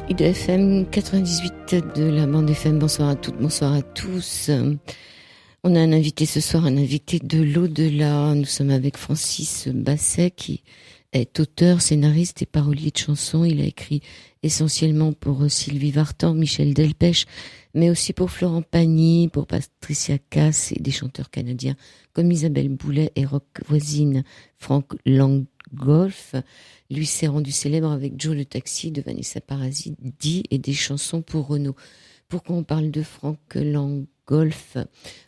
IDFM 98 de la bande FM. Bonsoir à toutes, bonsoir à tous. On a un invité ce soir, un invité de l'au-delà. Nous sommes avec Francis Basset qui est auteur, scénariste et parolier de chansons. Il a écrit essentiellement pour Sylvie Vartan, Michel Delpech, mais aussi pour Florent Pagny, pour Patricia Cass et des chanteurs canadiens comme Isabelle Boulay et rock voisine Frank Langolf. Lui s'est rendu célèbre avec Joe le Taxi de Vanessa Paradis et des chansons pour Renaud. Pourquoi on parle de Frank Langolf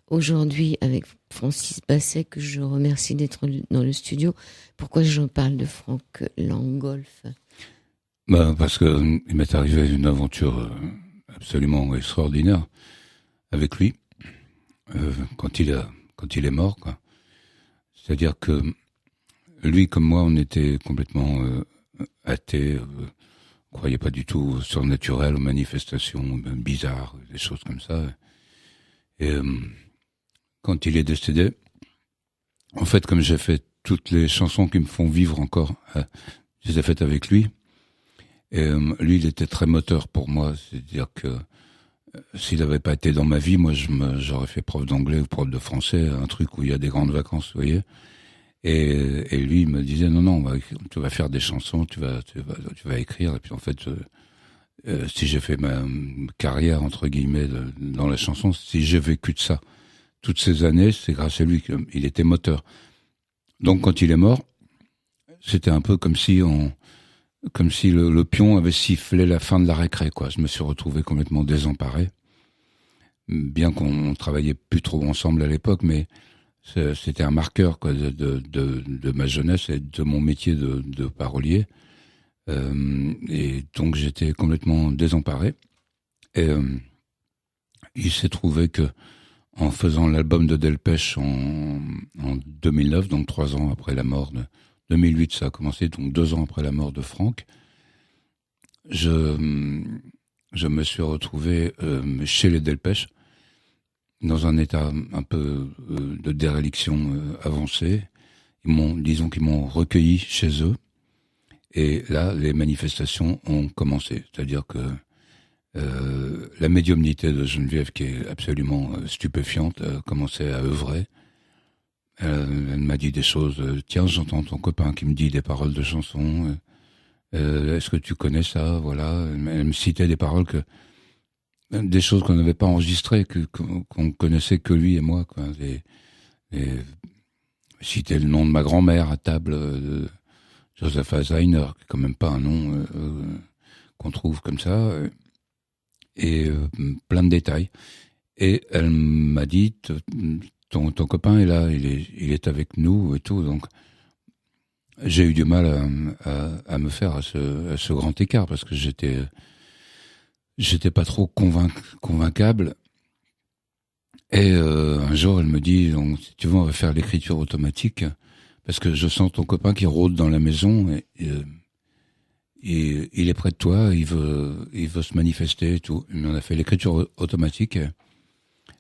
aujourd'hui avec Francis Basset, que je remercie d'être dans le studio. Pourquoi j'en parle de Frank Langolf? Parce que il m'est arrivé une aventure absolument extraordinaire avec lui quand il est mort, quoi. C'est-à-dire que lui comme moi, on était complètement athées, croyait pas du tout au surnaturel, aux manifestations bizarres, des choses comme ça. Et quand il est décédé, en fait, comme j'ai fait toutes les chansons qui me font vivre encore, je les ai faites avec lui. Et lui, il était très moteur pour moi. C'est-à-dire que s'il n'avait pas été dans ma vie, moi, j'aurais fait prof d'anglais ou prof de français, un truc où il y a des grandes vacances, vous voyez. Et lui, il me disait non, tu vas faire des chansons, tu vas écrire. Et puis en fait, si j'ai fait ma carrière entre guillemets dans la chanson, si j'ai vécu de ça toutes ces années, c'est grâce à lui qu'il était moteur. Donc quand il est mort, c'était un peu comme si le pion avait sifflé la fin de la récré, quoi. Je me suis retrouvé complètement désemparé, bien qu'on travaillait plus trop ensemble à l'époque, mais c'était un marqueur, quoi, de ma jeunesse et de mon métier de parolier. Et donc j'étais complètement désemparé. Et il s'est trouvé que en faisant l'album de Delpech en 2009, donc 3 ans après la mort de 2008, ça a commencé, donc 2 ans après la mort de Franck, je me suis retrouvé chez les Delpech, dans un état un peu de déréliction avancée. Disons qu'ils m'ont recueilli chez eux, et là, les manifestations ont commencé. C'est-à-dire que la médiumnité de Geneviève, qui est absolument stupéfiante, a commencé à œuvrer. Elle m'a dit des choses. Tiens, j'entends ton copain qui me dit des paroles de chansons. Est-ce que tu connais ça? Voilà. Elle me citait des paroles des choses qu'on n'avait pas enregistrées, qu'on connaissait que lui et moi, quoi. Citait le nom de ma grand-mère à table, Josepha Zeiner, qui est quand même pas un nom qu'on trouve comme ça, et plein de détails. Et elle m'a dit, ton copain est là, il est avec nous et tout. Donc j'ai eu du mal à me faire à ce grand écart, parce que j'étais pas trop convaincable. Et un jour, elle me dit, donc, si tu veux, on va faire l'écriture automatique, parce que je sens ton copain qui rôde dans la maison, et il est près de toi, il veut se manifester et tout. Mais on a fait l'écriture automatique.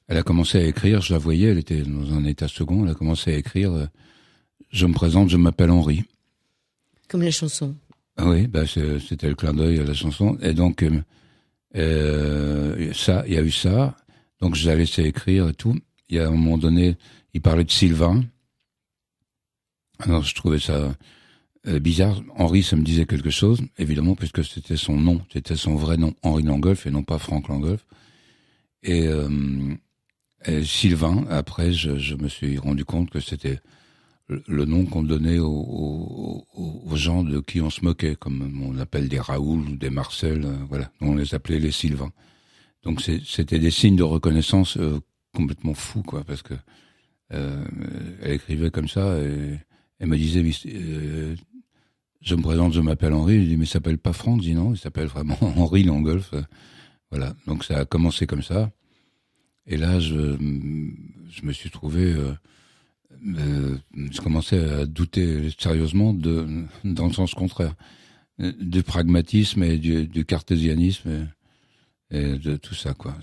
Elle a commencé à écrire, je la voyais, elle était dans un état second, elle a commencé à écrire je me présente, je m'appelle Henri. Comme la chanson. Ah oui, c'était le clin d'œil à la chanson. Et donc, il y a eu ça. Donc, je l'ai laissé écrire et tout. Il y a un moment donné, il parlait de Sylvain. Alors, je trouvais ça bizarre. Henri, ça me disait quelque chose, évidemment, puisque c'était son nom. C'était son vrai nom, Henri Langolf, et non pas Frank Langolf. Et Sylvain, après, je me suis rendu compte que c'était le nom qu'on donnait aux gens de qui on se moquait, comme on appelle des Raoul ou des Marcel, voilà. On les appelait les Sylvains. Donc c'était des signes de reconnaissance complètement fous, quoi, parce que elle écrivait comme ça, et elle me disait je me présente, je m'appelle Henri. Je dis mais il s'appelle pas Franck. Je dis non, il s'appelle vraiment Henri Langolf. Voilà. Donc ça a commencé comme ça. Et là, je me suis trouvé, je commençais à douter sérieusement dans le sens contraire, du pragmatisme et du cartésianisme et de tout ça, quoi.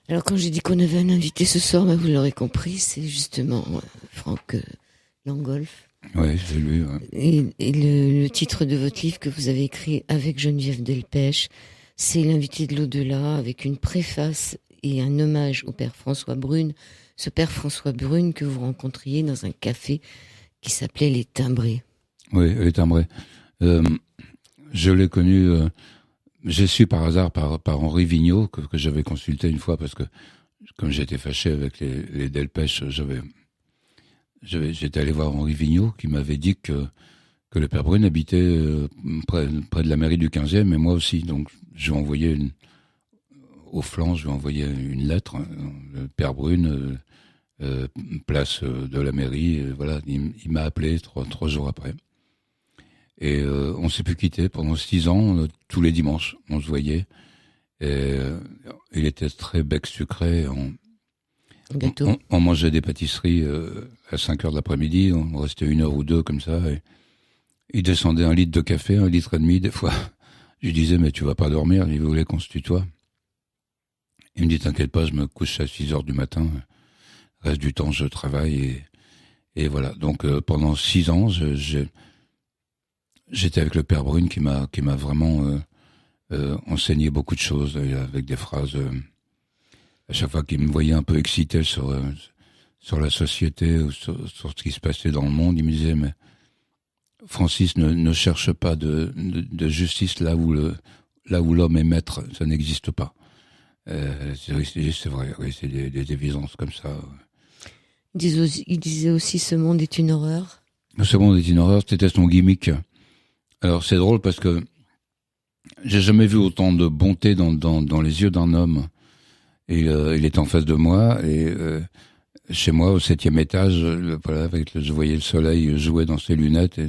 Alors quand j'ai dit qu'on avait un invité ce soir, vous l'aurez compris, c'est justement Frank Langolf. Oui, j'ai lu. Ouais. Et le titre de votre livre que vous avez écrit avec Geneviève Delpech, c'est L'invité de l'au-delà, avec une préface et un hommage au père François Brune. Ce père François Brune que vous rencontriez dans un café qui s'appelait Les Timbrés. Oui, Les Timbrés. Je l'ai connu, j'ai su par hasard par Henri Vigneault, que j'avais consulté une fois, parce que comme j'étais fâché avec les Delpech, j'étais allé voir Henri Vigneault, qui m'avait dit que le père Brune habitait près de la mairie du 15e, et moi aussi. Donc, je lui ai envoyé au flanc, je lui ai envoyé une lettre. Le père Brune, place de la mairie, voilà, il m'a appelé trois jours après. Et on s'est plus quitté pendant 6 ans, tous les dimanches, on se voyait. Et il était très bec sucré. On mangeait des pâtisseries à 5 heures de l'après-midi, on restait 1 heure ou 2 comme ça. Et il descendait 1 litre de café, 1,5 litre des fois. Je lui disais, mais tu vas pas dormir, il voulait qu'on se tutoie. Il me dit, t'inquiète pas, je me couche à 6 heures du matin. Le reste du temps, je travaille. Et voilà. Donc pendant 6 ans, j'étais avec le père Brune qui m'a vraiment enseigné beaucoup de choses, avec des phrases. À chaque fois qu'il me voyait un peu excité sur la société ou sur ce qui se passait dans le monde, il me disait, mais Francis, ne cherche pas de justice là où l'homme est maître, ça n'existe pas. C'est vrai, oui, c'est des évidences comme ça. Il disait aussi ce monde est une horreur. Ce monde est une horreur, c'était son gimmick. Alors c'est drôle parce que j'ai jamais vu autant de bonté dans les yeux d'un homme. Et il est en face de moi et chez moi au 7e étage, voilà, je voyais le soleil jouer dans ses lunettes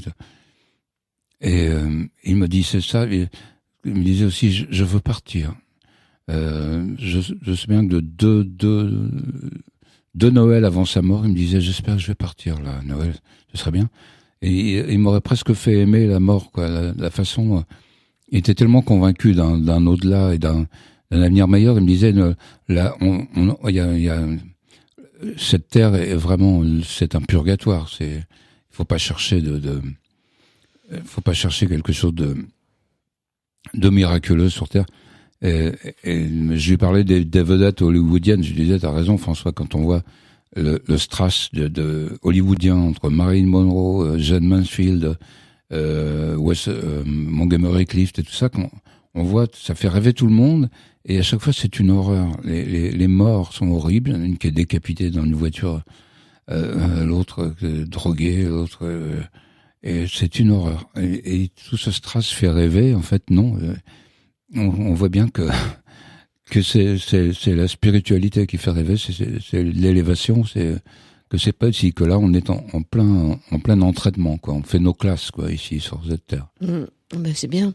et il me dit c'est ça. Il me disait aussi je veux partir. Je sais bien que de deux Noël avant sa mort, il me disait j'espère que je vais partir là, Noël, ce serait bien. Et il m'aurait presque fait aimer la mort, quoi, la façon. Il était tellement convaincu d'un au-delà et d'un avenir meilleur. Il me disait là, il y a cette terre est vraiment, c'est un purgatoire. Il faut pas chercher faut pas chercher quelque chose de miraculeux sur terre. Et je lui parlais des vedettes hollywoodiennes. Je lui disais, t'as raison, François, quand on voit le strass de hollywoodien entre Marilyn Monroe, Jane Mansfield, Montgomery Clift et tout ça, on voit, ça fait rêver tout le monde. Et à chaque fois, c'est une horreur. Les morts sont horribles. Une qui est décapitée dans une voiture, l'autre droguée, l'autre. Et c'est une horreur. Et tout ce strass fait rêver. En fait, non. On voit bien que c'est la spiritualité qui fait rêver, c'est l'élévation, c'est pas ici, que là on est en plein entraînement, quoi. On fait nos classes, quoi, ici sur cette terre. Ben c'est bien.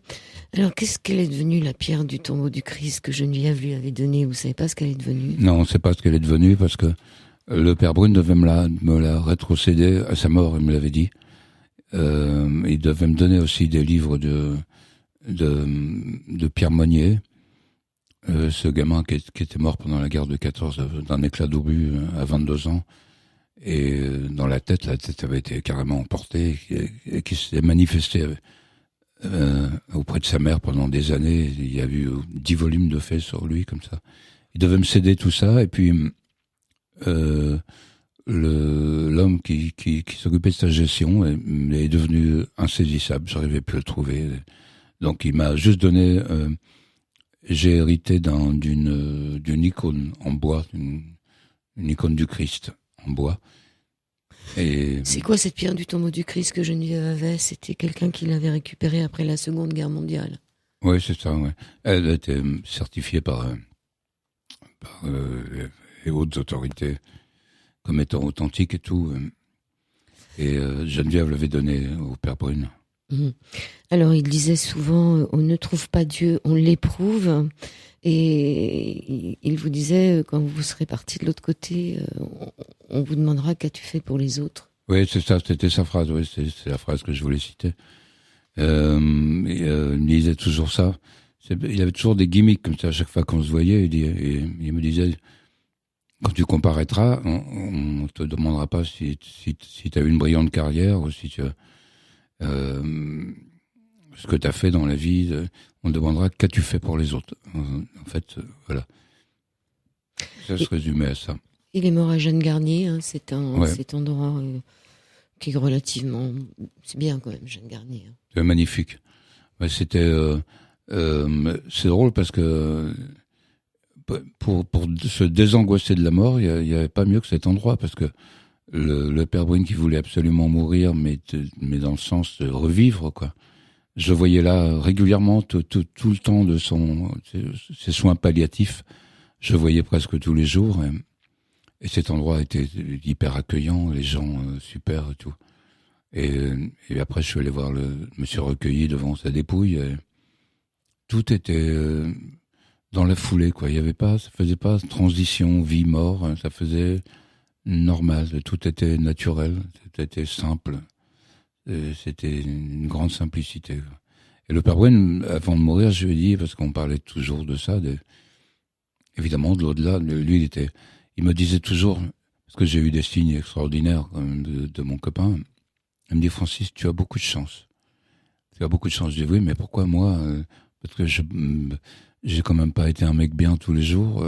Alors qu'elle est devenue, la pierre du tombeau du Christ que Geneviève lui avait donnée? Vous savez pas ce qu'elle est devenue? Non, on sait pas ce qu'elle est devenue parce que le père Brune devait me la rétrocéder à sa mort, il me l'avait dit. Il devait me donner aussi des livres de Pierre Monnier, ce gamin qui était mort pendant la guerre de 14 d'un éclat d'obus à 22 ans, et dans la tête avait été carrément emportée et qui s'est manifesté auprès de sa mère pendant des années. Il y a eu 10 volumes de faits sur lui comme ça. Il devait me céder tout ça, et puis l'homme qui s'occupait de sa gestion est devenu insaisissable. J'arrivais plus à le trouver. Donc il m'a juste donné. J'ai hérité d'une icône en bois, une icône du Christ en bois. Et c'est quoi cette pierre du tombeau du Christ que Geneviève avait? C'était quelqu'un qui l'avait récupérée après la Seconde Guerre mondiale. Oui, c'est ça. Ouais. Elle a été certifiée par les hautes autorités comme étant authentique et tout. Et Geneviève l'avait donnée au père Brune. Alors, il disait souvent, on ne trouve pas Dieu, on l'éprouve. Et il vous disait, quand vous serez parti de l'autre côté, on vous demandera qu'as-tu fait pour les autres. Oui, c'est ça, c'était sa phrase. Oui, c'est la phrase que je voulais citer. Il me disait toujours ça. Il avait toujours des gimmicks comme ça à chaque fois qu'on se voyait. Il me disait, quand tu comparaîtras, on te demandera pas si tu as eu une brillante carrière ou si tu as, ce que tu as fait dans la vie. On te demandera qu'as-tu fait pour les autres. En fait, voilà. Ça se résumait à ça. Il est mort à Jeanne Garnier, hein, cet endroit qui est relativement... C'est bien quand même, Jeanne Garnier. Hein. C'est magnifique. Ouais, c'était... c'est drôle parce que pour se désangoisser de la mort, il y avait pas mieux que cet endroit, parce que le père Brune qui voulait absolument mourir, mais dans le sens de revivre, quoi. Je voyais là régulièrement tout le temps de ses soins palliatifs. Je voyais presque tous les jours. Et cet endroit était hyper accueillant, les gens super et tout. Et après, je suis allé voir me suis recueilli devant sa dépouille. Et tout était dans la foulée, quoi. Ça faisait pas transition, vie, mort. Ça faisait normal. Tout était naturel. Tout était simple. C'était une grande simplicité. Et le père Brune, avant de mourir, je lui ai dit, parce qu'on parlait toujours de ça, évidemment, de l'au-delà, lui, il me disait toujours, parce que j'ai eu des signes extraordinaires quand même de mon copain, il me dit, Francis, tu as beaucoup de chance. Tu as beaucoup de chance. Je dis, oui, mais pourquoi moi parce que j'ai quand même pas été un mec bien tous les jours,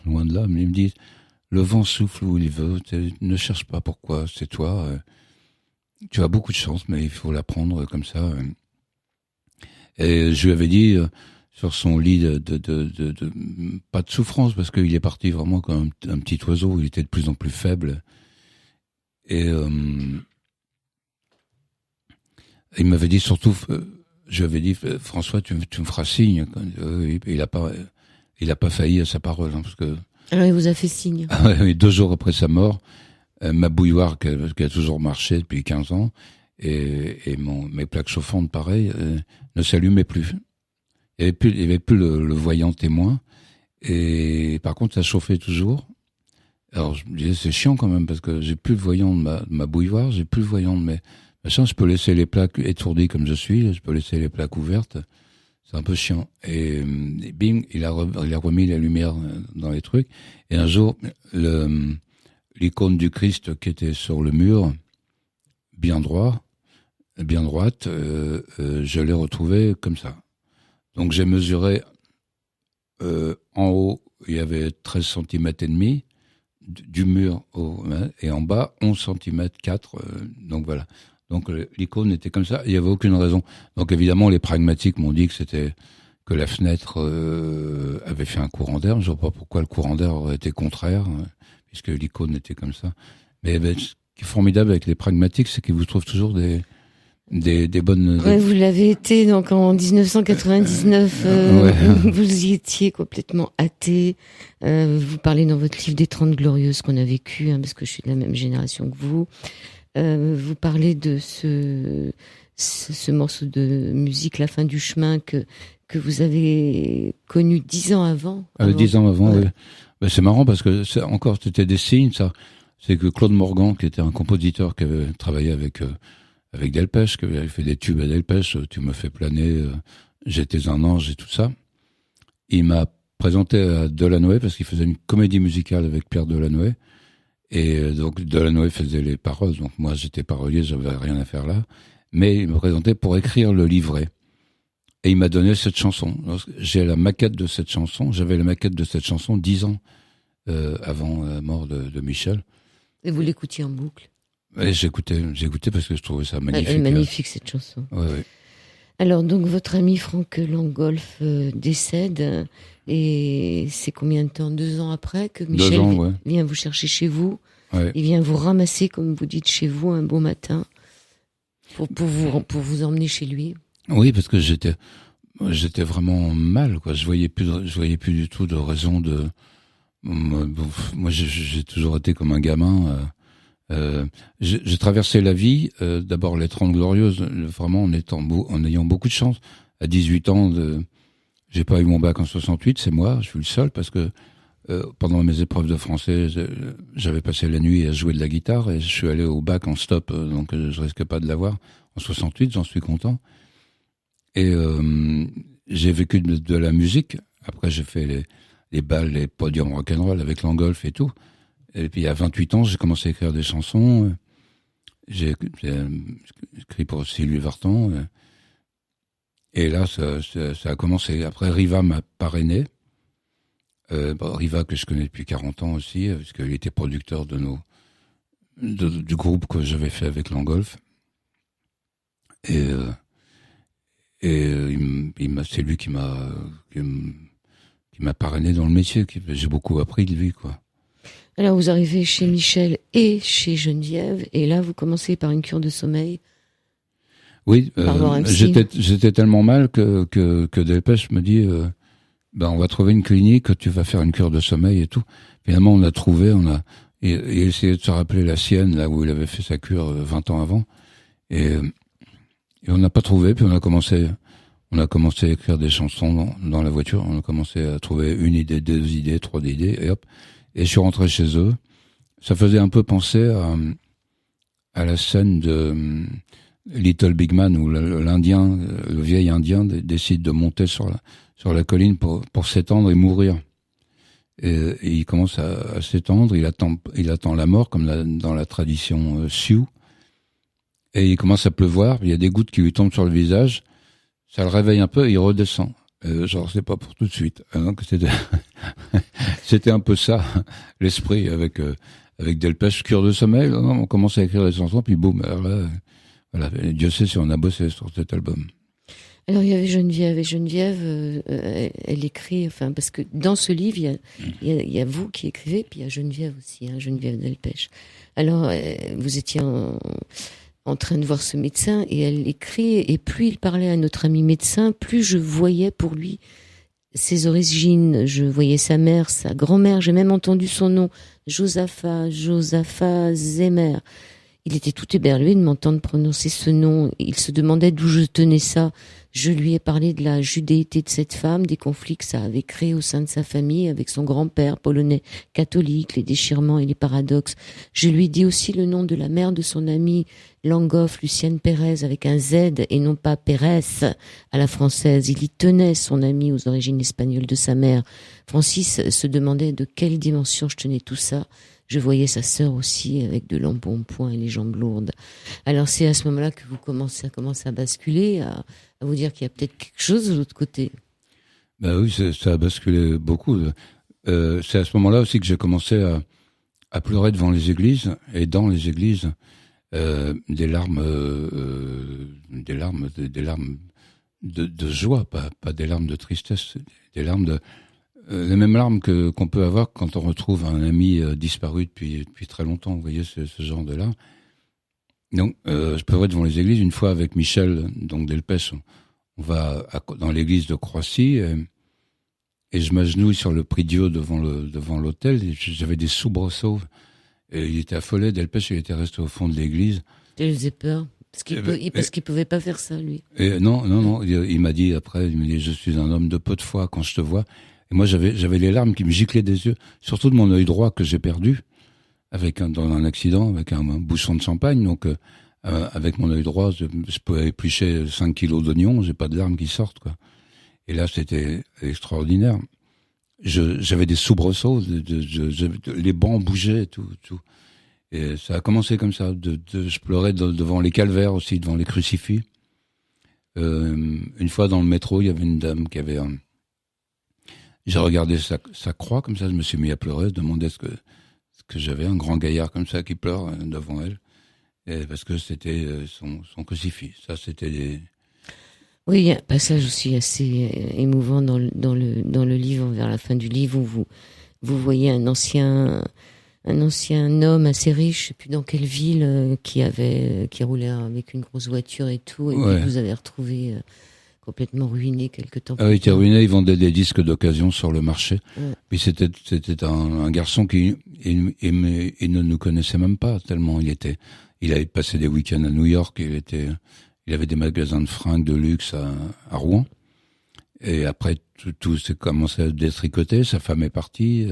loin de là. Mais il me dit, le vent souffle où il veut, ne cherche pas pourquoi, c'est toi. Tu as beaucoup de chance, mais il faut la prendre comme ça. Et je lui avais dit, sur son lit pas de souffrance, parce qu'il est parti vraiment comme un petit oiseau, il était de plus en plus faible. Et il m'avait dit surtout, je lui avais dit, François, tu me feras signe. Il a pas failli à sa parole, hein, parce que... Alors il vous a fait signe. 2 jours après sa mort, ma bouilloire qui a toujours marché depuis 15 ans et mes plaques chauffantes, pareil, ne s'allumaient plus. Il y avait plus le voyant témoin, et par contre ça chauffait toujours. Alors je me disais, c'est chiant quand même, parce que j'ai plus le voyant de ma bouilloire, j'ai plus le voyant de mes machins. Je peux laisser les plaques étourdies comme je suis, je peux laisser les plaques ouvertes. C'est un peu chiant. Et bing, il a remis la lumière dans les trucs. Et un jour, l'icône du Christ qui était sur le mur, bien droite, je l'ai retrouvée comme ça. Donc j'ai mesuré, en haut, il y avait 13 cm et demi du mur et en bas 11 cm 4. Donc voilà. Donc l'icône était comme ça. Il n'y avait aucune raison. Donc évidemment les pragmatiques m'ont dit que la fenêtre avait fait un courant d'air. Je ne vois pas pourquoi le courant d'air aurait été contraire, puisque l'icône était comme ça. Mais ce qui est formidable avec les pragmatiques, c'est qu'ils vous trouvent toujours des bonnes... Ouais, vous l'avez été, donc en 1999, ouais. Vous y étiez complètement athée. Vous parlez dans votre livre des 30 Glorieuses qu'on a vécues, hein, parce que je suis de la même génération que vous. Vous parlez de ce morceau de musique, La fin du chemin, que vous avez connu 10 ans avant. 10 ans avant, ouais. Ben, c'est marrant parce que c'était des signes, ça. C'est que Claude Morgan, qui était un compositeur qui avait travaillé avec Delpech, qui avait fait des tubes à Delpech, Tu me fais planer, J'étais un ange et tout ça. Il m'a présenté à Delanoë parce qu'il faisait une comédie musicale avec Pierre Delanoë. Et donc Delanoë faisait les paroles, donc moi j'étais parolier, j'avais rien à faire là. Mais il me présentait pour écrire le livret. Et il m'a donné cette chanson. J'ai la maquette de cette chanson. J'avais la maquette de cette chanson 10 ans avant la mort de Michel. Et vous l'écoutiez en boucle? Et j'écoutais parce que je trouvais ça magnifique. Elle est magnifique cette chanson. Ouais. Alors donc votre ami Franck Langolf décède, et c'est combien de temps? 2 ans après que Michel vient vous chercher chez vous. Ouais. Il vient vous ramasser, comme vous dites, chez vous un beau matin pour vous emmener chez lui. Oui, parce que j'étais vraiment mal, quoi. Je voyais plus du tout de raison de. Moi, j'ai toujours été comme un gamin. J'ai traversé la vie, d'abord les 30 Glorieuses, vraiment en ayant beaucoup de chance. À 18 ans, j'ai pas eu mon bac en 68, c'est moi, je suis le seul, parce que pendant mes épreuves de français, j'avais passé la nuit à jouer de la guitare, et je suis allé au bac en stop, donc je risque pas de l'avoir. En 68, j'en suis content. Et j'ai vécu de la musique. Après, j'ai fait les balles, les podiums rock'n'roll avec Langolf et tout. Et puis à 28 ans, j'ai commencé à écrire des chansons. J'ai écrit pour Sylvie Vartan. Et là, ça a commencé. Après, Riva m'a parrainé. Riva, que je connais depuis 40 ans aussi, parce qu'il était producteur du groupe que j'avais fait avec Langolf. Et c'est lui qui m'a parrainé dans le métier. J'ai beaucoup appris de lui, quoi. Alors, vous arrivez chez Michel et chez Geneviève, et là, vous commencez par une cure de sommeil. Oui, j'étais tellement mal que Delpech me dit, on va trouver une clinique, tu vas faire une cure de sommeil et tout. Finalement, on a trouvé, il essayé de se rappeler la sienne, là où il avait fait sa cure 20 ans avant. Et on n'a pas trouvé, puis on a commencé à écrire des chansons dans la voiture. On a commencé à trouver une idée, 2 idées, 3 idées, et hop. Et je suis rentré chez eux. Ça faisait un peu penser à la scène de Little Big Man, où le vieil Indien décide de monter sur la colline pour s'étendre et mourir. Et il commence à s'étendre, il attend la mort, comme dans la tradition Sioux. Et il commence à pleuvoir, il y a des gouttes qui lui tombent sur le visage, ça le réveille un peu et il redescend. C'est pas pour tout de suite. Donc c'était un peu ça, l'esprit avec Delpech, cure de sommeil. On commence à écrire des chansons, puis boum. Alors là, voilà, Dieu sait si on a bossé sur cet album. Alors il y avait Geneviève, et Geneviève, elle écrit, parce que dans ce livre, il y a vous qui écrivez, puis il y a Geneviève aussi, Geneviève Delpech. Alors vous étiez en train de voir ce médecin, et elle écrit, et plus il parlait à notre ami médecin, plus je voyais pour lui ses origines, je voyais sa mère, sa grand-mère, j'ai même entendu son nom, Josaphat Zemer. Il était tout éberlué de m'entendre prononcer ce nom. Il se demandait d'où je tenais ça. Je lui ai parlé de la judéité de cette femme, des conflits que ça avait créés au sein de sa famille avec son grand-père polonais catholique, les déchirements et les paradoxes. Je lui ai dit aussi le nom de la mère de son amie Langolf, Lucienne Pérez, avec un Z et non pas Pérez à la française. Il y tenait, son ami aux origines espagnoles de sa mère. Francis se demandait de quelle dimension je tenais tout ça. Je voyais sa sœur aussi avec de l'embonpoint et les jambes lourdes. Alors c'est à ce moment-là que vous commencez à basculer, à vous dire qu'il y a peut-être quelque chose de l'autre côté. Ben oui, ça a basculé beaucoup. C'est à ce moment-là aussi que j'ai commencé à pleurer devant les églises et dans les églises, des larmes de joie, pas des larmes de tristesse, des larmes les mêmes larmes qu'on peut avoir quand on retrouve un ami disparu depuis très longtemps. Vous voyez, ce genre de larmes. Donc, je pleurais devant les églises. Une fois avec Michel, donc Delpech, on va dans l'église de Croissy et je m'agenouille sur le prie-dieu devant l'autel. Et j'avais des soubresauts. Et il était affolé. Delpech, il était resté au fond de l'église. Il faisait peur. Parce qu'il pouvait pas faire ça, lui. Et non. Il m'a dit après, je suis un homme de peu de foi quand je te vois. Et moi, j'avais les larmes qui me giclaient des yeux, surtout de mon œil droit que j'ai perdu dans un accident avec un bouchon de champagne. Donc, avec mon œil droit, je pouvais éplucher 5 kilos d'oignons, j'ai pas de larmes qui sortent, quoi. Et là, c'était extraordinaire. J'avais des soubresauts, les bancs bougeaient, tout. Et ça a commencé comme ça. Je pleurais devant les calvaires aussi, devant les crucifix. Une fois dans le métro, il y avait une dame qui avait j'ai regardé sa croix comme ça, je me suis mis à pleurer, je demandais ce que j'avais, un grand gaillard comme ça qui pleure devant elle, et parce que c'était son crucifix. Ça, c'était Oui, il y a un passage aussi assez émouvant dans le livre, vers la fin du livre, où vous voyez un ancien homme assez riche, je sais plus dans quelle ville, qui roulait avec une grosse voiture et tout, et puis vous avez retrouvé complètement ruiné quelque temps. Ah oui, il était ruiné, il vendait des disques d'occasion sur le marché. Ouais. Puis c'était un garçon qui il ne nous connaissait même pas tellement il avait passé des week-ends à New York, il avait des magasins de fringues de luxe à Rouen. Et après tout s'est commencé à détricoter, sa femme est partie,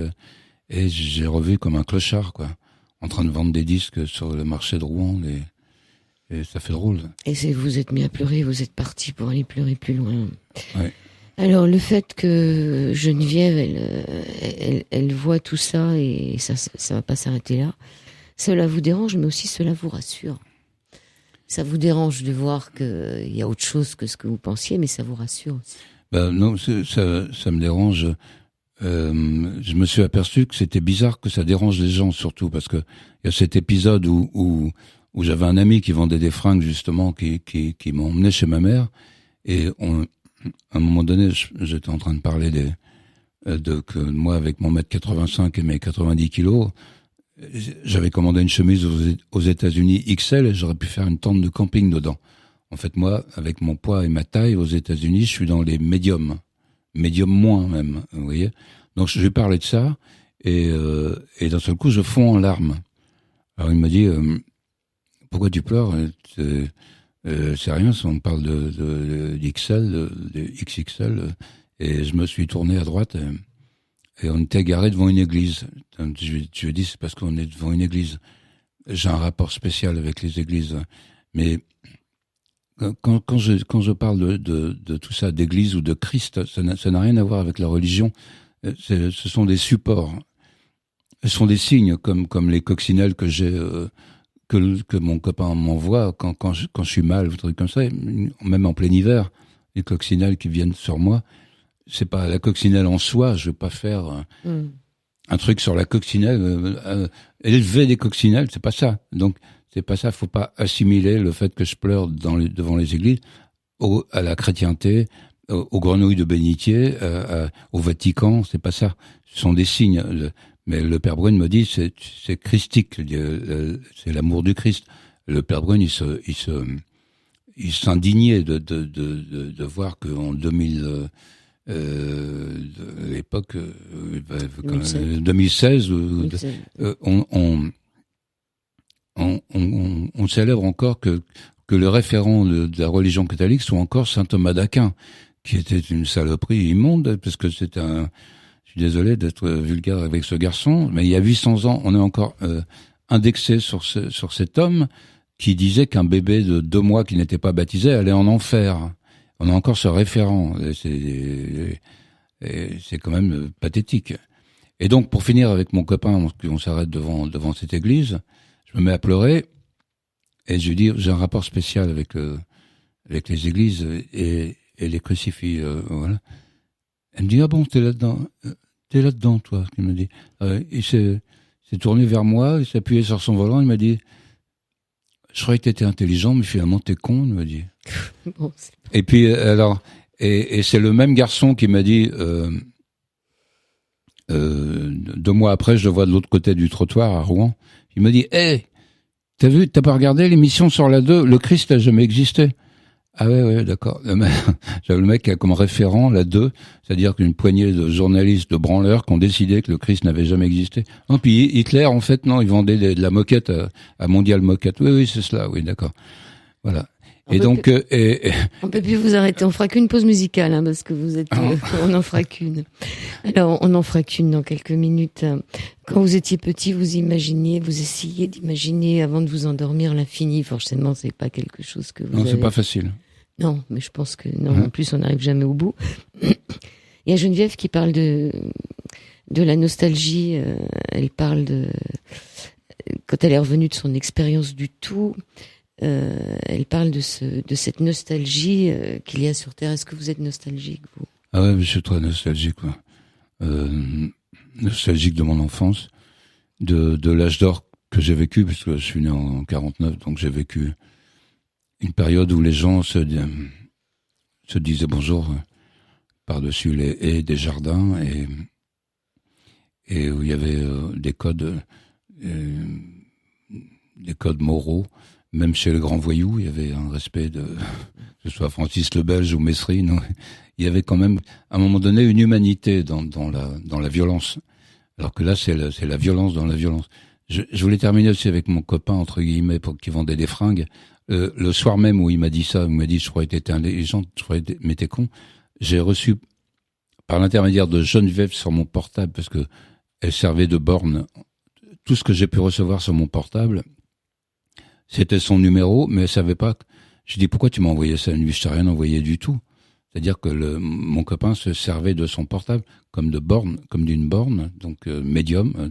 et j'ai revu comme un clochard, quoi, en train de vendre des disques sur le marché de Rouen. Et ça fait drôle. Et vous êtes mis à pleurer, vous êtes parti pour aller pleurer plus loin. Ouais. Alors le fait que Geneviève, elle voit tout ça et ça va pas s'arrêter là. Cela vous dérange, mais aussi cela vous rassure. Ça vous dérange de voir qu'il y a autre chose que ce que vous pensiez, mais ça vous rassure aussi. Non, ça me dérange. Je me suis aperçu que c'était bizarre que ça dérange les gens, surtout parce que il y a cet épisode où j'avais un ami qui vendait des fringues justement, qui m'a emmené chez ma mère, et à un moment donné, j'étais en train de parler que moi, avec mon 1m85 et mes 90 kilos, j'avais commandé une chemise aux États-Unis XL et j'aurais pu faire une tente de camping dedans. En fait, moi, avec mon poids et ma taille aux États-Unis, je suis dans les médiums moins même, vous voyez. Donc je lui parlais de ça et d'un seul coup, je fonds en larmes. Alors il me dit pourquoi tu pleures? C'est rien, si on parle de XL, de XXL. Et je me suis tourné à droite et on était garé devant une église. Je lui ai dit, c'est parce qu'on est devant une église. J'ai un rapport spécial avec les églises. Mais quand je parle de tout ça, d'église ou de Christ, ça n'a rien à voir avec la religion. Ce sont des supports. Ce sont des signes, comme les coccinelles que j'ai, que mon copain m'envoie quand je suis mal, des trucs comme ça, même en plein hiver, les coccinelles qui viennent sur moi. C'est pas la coccinelle en soi, je veux pas faire un truc sur la coccinelle, élever des coccinelles, c'est pas ça. Donc c'est pas ça, faut pas assimiler le fait que je pleure devant les églises à la chrétienté, aux grenouilles de bénitier, au Vatican, c'est pas ça. Ce sont des signes. Mais le Père Brune me dit c'est christique, c'est l'amour du Christ. Le Père Brune il s'indignait de voir qu'en 2000 l'époque 2016 on célèbre encore que le référent de la religion catholique soit encore saint Thomas d'Aquin, qui était une saloperie immonde, parce que c'est je suis désolé d'être vulgaire avec ce garçon, mais il y a 800 ans, on est encore indexé sur cet homme qui disait qu'un bébé de 2 mois qui n'était pas baptisé allait en enfer. On a encore ce référent. C'est quand même pathétique. Et donc, pour finir avec mon copain, on s'arrête devant cette église, je me mets à pleurer, et je lui dis, j'ai un rapport spécial avec les églises et les crucifix, voilà. Elle me dit, ah bon, t'es là-dedans, toi, il me dit. Il s'est tourné vers moi, il s'est appuyé sur son volant, il m'a dit, je croyais que t'étais intelligent, mais finalement t'es con, il m'a dit. Bon, et puis alors, et c'est le même garçon qui m'a dit 2 mois après, je le vois de l'autre côté du trottoir à Rouen. Il me dit, hey, t'as pas regardé l'émission sur la 2? Le Christ n'a jamais existé. Ah ouais, d'accord. J'avais le mec qui a comme référent la 2, c'est-à-dire qu'une poignée de journalistes, de branleurs qui ont décidé que le Christ n'avait jamais existé. Non, puis Hitler, en fait, non, il vendait de la moquette à Mondial Moquette. Oui, c'est cela, oui, d'accord. Voilà. On peut plus vous arrêter. On fera qu'une pause musicale, hein, parce que vous êtes, on en fera qu'une. Alors, on en fera qu'une dans quelques minutes. Quand vous étiez petit, vous essayez d'imaginer avant de vous endormir l'infini. Forcément, c'est pas quelque chose que vous Non, c'est pas facile. Non, mais je pense que non. En plus, on n'arrive jamais au bout. Il y a Geneviève qui parle de la nostalgie. Elle parle quand elle est revenue de son expérience du tout. Elle parle de cette nostalgie qu'il y a sur Terre. Est-ce que vous êtes nostalgique, vous? Ah ouais, je suis très nostalgique, quoi. Nostalgique de mon enfance, de l'âge d'or que j'ai vécu, puisque je suis né en 49, donc j'ai vécu une période où les gens se disaient bonjour par-dessus les haies des jardins, et où il y avait des codes moraux. Même chez les grands voyous, il y avait un respect que ce soit Francis le Belge ou Messrine. Il y avait quand même, à un moment donné, une humanité dans la violence. Alors que là, c'est la violence dans la violence. Je voulais terminer aussi avec mon copain, entre guillemets, qui vendait des fringues. Le soir même où il m'a dit ça, il m'a dit, je croyais que t'étais intelligent, je croyais que mais t'es con. J'ai reçu, par l'intermédiaire de Geneviève sur mon portable, parce que elle servait de borne, tout ce que j'ai pu recevoir sur mon portable, c'était son numéro, mais elle savait pas. Je dis, pourquoi tu m'as envoyé ça la nuit? Je t'ai rien envoyé du tout. C'est-à-dire que mon copain se servait de son portable comme d'une borne, donc médium,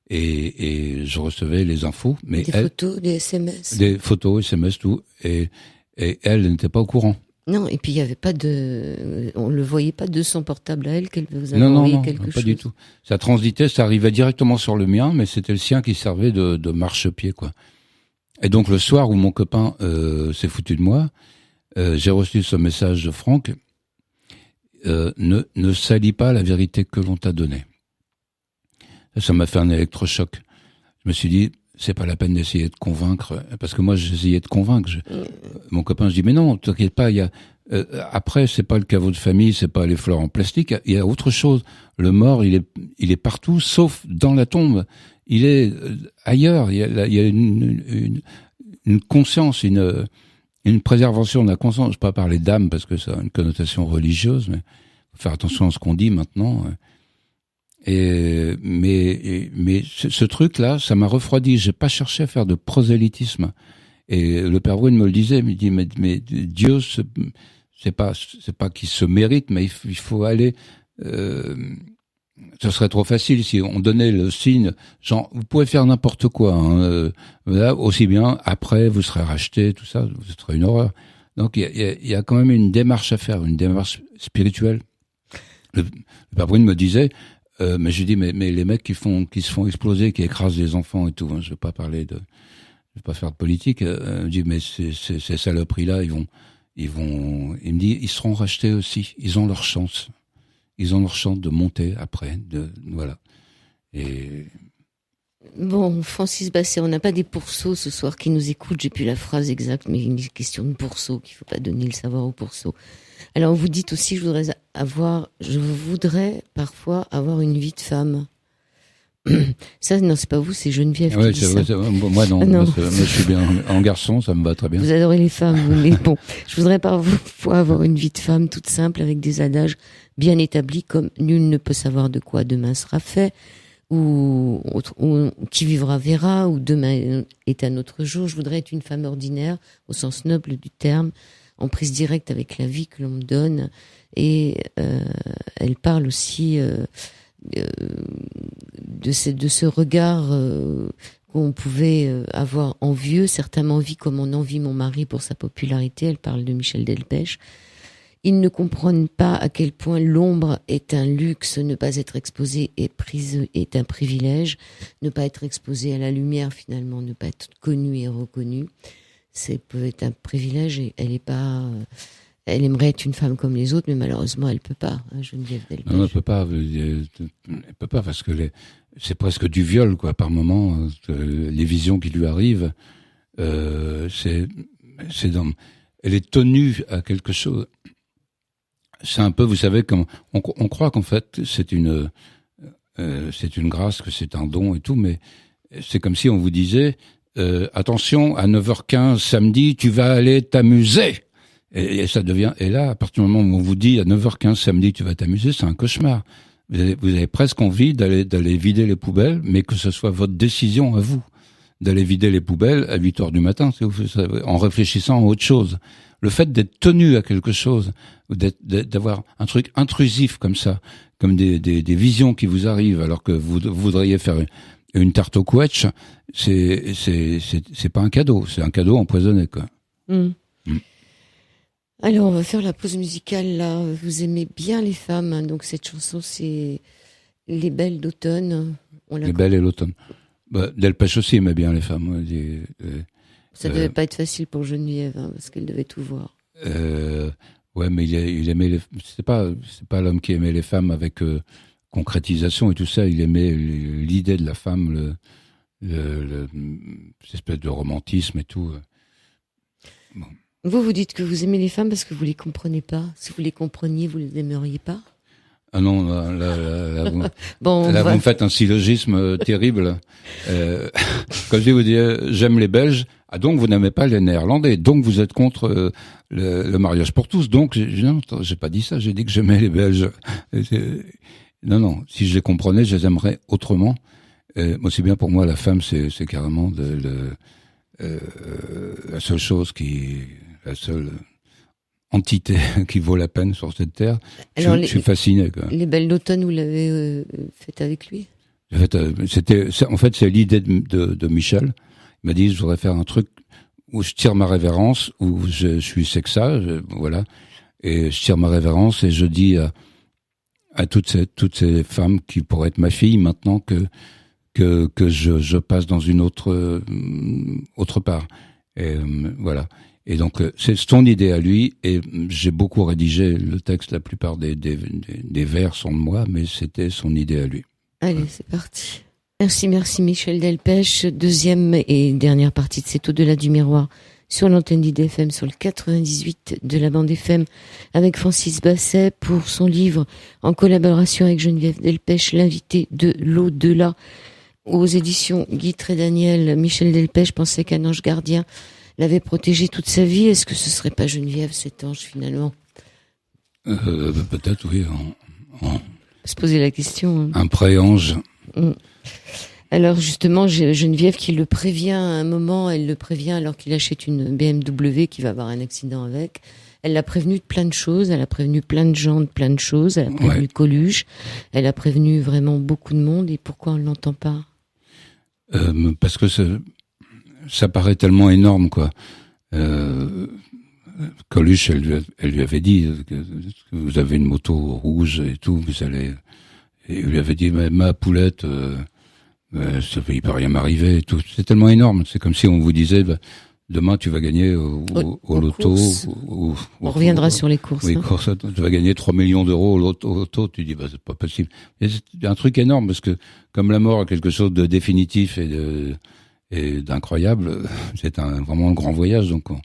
et je recevais les infos. Mais des photos, des SMS. Des photos, SMS, tout. Et elle n'était pas au courant. Non, et puis il y avait pas on le voyait pas de son portable à elle qu'elle vous avait envoyé quelque chose. Non, pas du tout. Ça transitait, ça arrivait directement sur le mien, mais c'était le sien qui servait de marchepied, quoi. Et donc le soir où mon copain s'est foutu de moi, j'ai reçu ce message de Franck. Ne salis pas la vérité que l'on t'a donnée. Ça m'a fait un électrochoc. Je me suis dit, c'est pas la peine d'essayer de convaincre, parce que moi j'essayais de convaincre. Mon copain, je dis, mais non, t'inquiète pas, il y a après, c'est pas le caveau de famille, c'est pas les fleurs en plastique, il y a autre chose. Le mort, il est partout, sauf dans la tombe. Il est ailleurs. Il y a une conscience, une préservation de la conscience. Je ne vais pas parler d'âme parce que ça a une connotation religieuse, mais faut faire attention à ce qu'on dit maintenant. Mais ce truc-là, ça m'a refroidi. J'ai pas cherché à faire de prosélytisme. Et le Père Brune me le disait, il me dit, mais Dieu, c'est pas qu'il se mérite, mais il faut aller. Ce serait trop facile si on donnait le signe, genre vous pouvez faire n'importe quoi, hein, là, aussi bien après vous serez racheté, tout ça, ce serait une horreur. Donc il y a quand même une démarche à faire, une démarche spirituelle. Le Père Brune me disait, mais je dis mais les mecs qui se font exploser, qui écrasent les enfants et tout, hein, je vais pas faire de politique. Je dis mais ces saloperies là, il me dit ils seront rachetés aussi, ils ont leur chance. Ils ont leur chance de monter après, voilà. Et bon, Francis Basset, on n'a pas des pourceaux ce soir qui nous écoutent. J'ai plus la phrase exacte, mais une question de pourceaux qu'il faut pas donner le savoir aux pourceaux. Alors vous dites aussi, je voudrais parfois avoir une vie de femme. Ça, non, c'est pas vous, c'est Geneviève qui dit ça. Moi, non. Moi, je suis bien en garçon, ça me va très bien. Vous adorez les femmes, mais bon, je voudrais parfois avoir une vie de femme toute simple avec des adages bien établis comme nul ne peut savoir de quoi demain sera fait, ou qui vivra verra, ou demain est un autre jour. Je voudrais être une femme ordinaire au sens noble du terme, en prise directe avec la vie que l'on me donne. Et elle parle aussi de ce regard qu'on pouvait avoir envieux, certains m'envient comme on envie mon mari pour sa popularité. Elle parle de Michel Delpech. Ils ne comprennent pas à quel point l'ombre est un luxe, ne pas être exposé est un privilège, ne pas être exposé à la lumière finalement, ne pas être connu et reconnu, peut être un privilège. Et elle aimerait être une femme comme les autres, mais malheureusement elle peut pas. Hein, Geneviève Delpech. Non, elle peut pas parce que c'est presque du viol quoi par moment. Les visions qui lui arrivent, elle est tenue à quelque chose. C'est un peu, vous savez, comme on croit qu'en fait c'est une grâce, que c'est un don et tout, mais c'est comme si on vous disait attention, à 9h15 samedi, tu vas aller t'amuser. Et ça devient, et là, à partir du moment où on vous dit à 9h15 samedi, tu vas t'amuser, c'est un cauchemar. Vous avez presque envie d'aller vider les poubelles, mais que ce soit votre décision à vous d'aller vider les poubelles à 8h du matin, en réfléchissant à autre chose. Le fait d'être tenu à quelque chose, d'avoir un truc intrusif comme ça, comme des visions qui vous arrivent alors que vous voudriez faire une tarte au quetch, c'est pas un cadeau, c'est un cadeau empoisonné, quoi. Alors, on va faire la pause musicale, là. Vous aimez bien les femmes, hein, donc cette chanson, c'est Les Belles d'automne. Les Belles et l'automne. Delpech aussi aimait bien les femmes. Ça devait pas être facile pour Geneviève, hein, parce qu'elle devait tout voir. Ouais, mais il aimait c'est pas l'homme qui aimait les femmes avec concrétisation et tout ça. Il aimait l'idée de la femme, cette espèce de romantisme et tout. Bon. Vous dites que vous aimez les femmes parce que vous les comprenez pas. Si vous les compreniez, vous les aimeriez pas? Ah non, là vous me faites un syllogisme terrible. Comme je vous dis, j'aime les Belges. Ah donc vous n'aimez pas les Néerlandais. Donc vous êtes contre le mariage pour tous. Donc non, j'ai pas dit ça. J'ai dit que j'aimais les Belges. Non. Si je les comprenais, je les aimerais autrement. Aussi bien pour moi, la femme, c'est carrément la seule chose la seule entité qui vaut la peine sur cette terre. Alors, je suis fasciné, quoi. Les Belles d'automne, vous l'avez fait avec lui? En fait, c'est l'idée de Michel. Il m'a dit, je voudrais faire un truc où je tire ma révérence, où je suis sexa, voilà. Et je tire ma révérence et je dis à toutes ces femmes qui pourraient être ma fille maintenant que je passe dans une autre part. Et voilà. Et donc c'est son idée à lui, et j'ai beaucoup rédigé le texte. La plupart des vers sont de moi, mais c'était son idée à lui. Allez, c'est parti. Merci Michel Delpech. Deuxième et dernière partie de cet Au-delà du miroir sur l'antenne d'IDFM, sur le 98 de la bande FM, avec Francis Basset pour son livre en collaboration avec Geneviève Delpech, l'invité de l'au-delà, aux éditions Guitry et Daniel. Michel Delpech pensait qu'un ange gardien l'avait protégé toute sa vie. Est-ce que ce serait pas Geneviève, cet ange, finalement? Peut-être, oui. Se poser la question. Hein. Un pré-ange. Alors justement, Geneviève qui le prévient à un moment, elle le prévient alors qu'il achète une BMW, qui va avoir un accident avec. Elle l'a prévenu de plein de choses, elle a prévenu plein de gens de plein de choses, elle a prévenu Coluche, elle a prévenu vraiment beaucoup de monde. Et pourquoi on ne l'entend pas? Parce que ça paraît tellement énorme, quoi. Coluche, elle lui avait dit que vous avez une moto rouge et tout, vous allez... Et il lui avait dit, ma poulette... il peut rien m'arriver et tout. C'est tellement énorme. C'est comme si on vous disait, demain tu vas gagner au loto. On reviendra sur les courses. Oui, hein. Tu vas gagner 3 millions d'euros au loto. Tu dis, c'est pas possible. Et c'est un truc énorme parce que comme la mort est quelque chose de définitif et d'incroyable, c'est vraiment un grand voyage. Donc on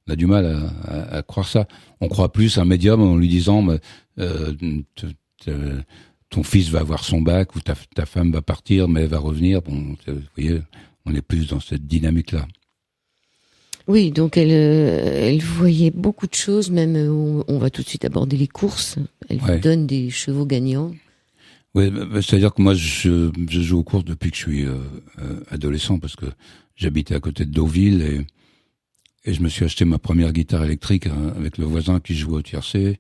a du mal à croire ça. On croit plus à un médium en lui disant, ton fils va avoir son bac, ou ta femme va partir, mais elle va revenir. Bon, vous voyez, on est plus dans cette dynamique-là. Oui, donc elle voyait beaucoup de choses, même on va tout de suite aborder les courses. Elle vous donne des chevaux gagnants. Oui, c'est-à-dire que moi, je joue aux courses depuis que je suis adolescent, parce que j'habitais à côté de Deauville, et je me suis acheté ma première guitare électrique avec le voisin qui jouait au tiercé.